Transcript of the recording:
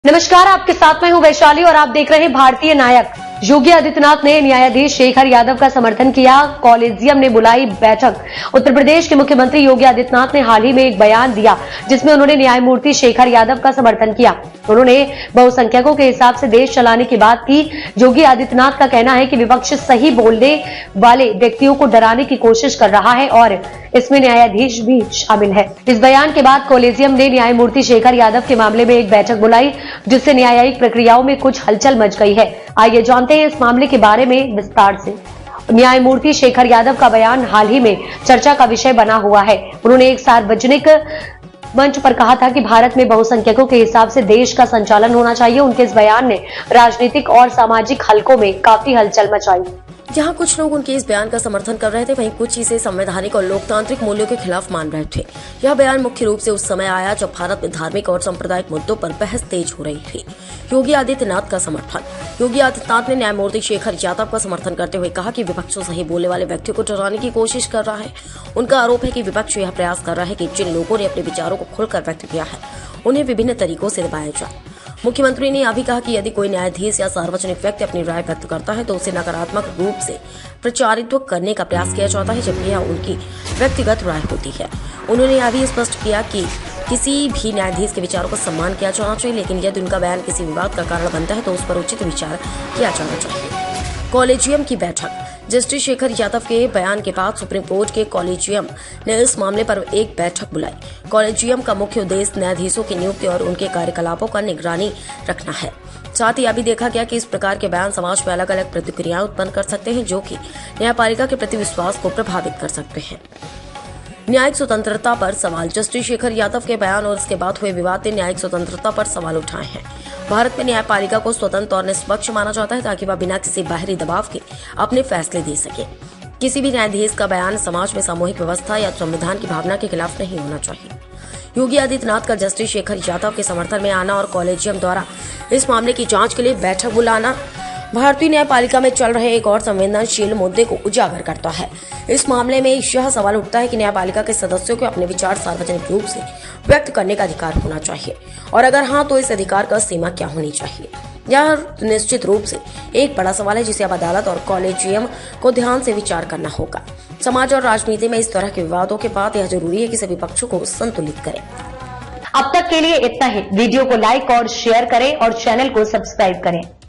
नमस्कार, आपके साथ मैं हूं वैशाली और आप देख रहे हैं भारतीय नायक। योगी आदित्यनाथ ने न्यायाधीश शेखर यादव का समर्थन किया। कॉलेजियम ने बुलाई बैठक। उत्तर प्रदेश के मुख्यमंत्री योगी आदित्यनाथ ने हाल ही में एक बयान दिया जिसमें उन्होंने न्यायमूर्ति शेखर यादव का समर्थन किया। उन्होंने बहुसंख्यकों के हिसाब से देश चलाने की बात की। योगी आदित्यनाथ का कहना है कि विपक्ष सही बोलने वाले व्यक्तियों को डराने की कोशिश कर रहा है और इसमें न्यायाधीश भी शामिल है। इस बयान के बाद कॉलेजियम ने न्यायमूर्ति शेखर यादव के मामले में एक बैठक बुलाई जिससे न्यायिक प्रक्रियाओं में कुछ हलचल मच गई है। आइए जानते हैं इस मामले के बारे में विस्तार से। न्यायमूर्ति शेखर यादव का बयान हाल ही में चर्चा का विषय बना हुआ है। उन्होंने एक सार्वजनिक मंच पर कहा था कि भारत में बहुसंख्यकों के हिसाब से देश का संचालन होना चाहिए। उनके इस बयान ने राजनीतिक और सामाजिक हलकों में काफी हलचल मचाई। जहां कुछ लोग उनके इस बयान का समर्थन कर रहे थे, वहीं कुछ इसे संवैधानिक और लोकतांत्रिक मूल्यों के खिलाफ मान रहे थे। यह बयान मुख्य रूप से उस समय आया जब भारत में धार्मिक और सांप्रदायिक मुद्दों पर बहस तेज हो रही थी। योगी आदित्यनाथ का समर्थन। योगी आदित्यनाथ ने न्यायमूर्ति शेखर यादव का समर्थन करते हुए कहा कि विपक्ष सही बोलने वाले व्यक्तियों को डराने की कोशिश कर रहा है। उनका आरोप है कि विपक्ष यह प्रयास कर रहा है कि जिन लोगों ने अपने विचारों को खुलकर व्यक्त किया है उन्हें विभिन्न तरीकों से दबाया जाए। मुख्यमंत्री ने यह भी कहा कि यदि कोई न्यायाधीश या सार्वजनिक व्यक्ति अपनी राय व्यक्त करता है तो उसे नकारात्मक रूप से प्रचारित करने का प्रयास किया जाता है, जबकि यह उनकी व्यक्तिगत राय होती है। उन्होंने यह भी स्पष्ट किया कि किसी भी न्यायाधीश के विचारों का सम्मान किया जाना चाहिए, लेकिन यदि उनका बयान किसी विवाद का कारण बनता है तो उस पर उचित विचार किया जाना चाहिए। कॉलेजियम की बैठक। जस्टिस शेखर यादव के बयान के बाद सुप्रीम कोर्ट के कॉलेजियम ने इस मामले पर एक बैठक बुलाई। कॉलेजियम का मुख्य उद्देश्य न्यायाधीशों की नियुक्ति और उनके कार्यकलापों का निगरानी रखना है। साथ ही यह भी देखा गया कि इस प्रकार के बयान समाज में अलग अलग प्रतिक्रियाएं उत्पन्न कर सकते हैं, जो कि न्यायपालिका के प्रति विश्वास को प्रभावित कर सकते हैं। न्यायिक स्वतंत्रता पर सवाल। जस्टिस शेखर यादव के बयान और इसके बाद हुए विवाद ने न्यायिक स्वतंत्रता पर सवाल उठाए हैं। भारत में न्यायपालिका को स्वतंत्र और निष्पक्ष माना जाता है ताकि वह बिना किसी बाहरी दबाव के अपने फैसले दे सके। किसी भी न्यायाधीश का बयान समाज में सामूहिक व्यवस्था या संविधान की भावना के खिलाफ नहीं होना चाहिए। योगी आदित्यनाथ का जस्टिस शेखर यादव के समर्थन में आना और कॉलेजियम द्वारा इस मामले की जांच के लिए बैठक बुलाना भारतीय न्यायपालिका में चल रहे एक और संवेदनशील मुद्दे को उजागर करता है। इस मामले में यह सवाल उठता है कि न्यायपालिका के सदस्यों को अपने विचार सार्वजनिक रूप से व्यक्त करने का अधिकार होना चाहिए, और अगर हाँ तो इस अधिकार का सीमा क्या होनी चाहिए। यह निश्चित रूप से एक बड़ा सवाल है जिसे अब अदालत और कॉलेजियम को ध्यान से विचार करना होगा। समाज और राजनीति में इस तरह के विवादों के बाद यह जरूरी है कि सभी पक्षों को संतुलित करें। अब तक के लिए इतना ही। वीडियो को लाइक और शेयर करें और चैनल को सब्सक्राइब करें।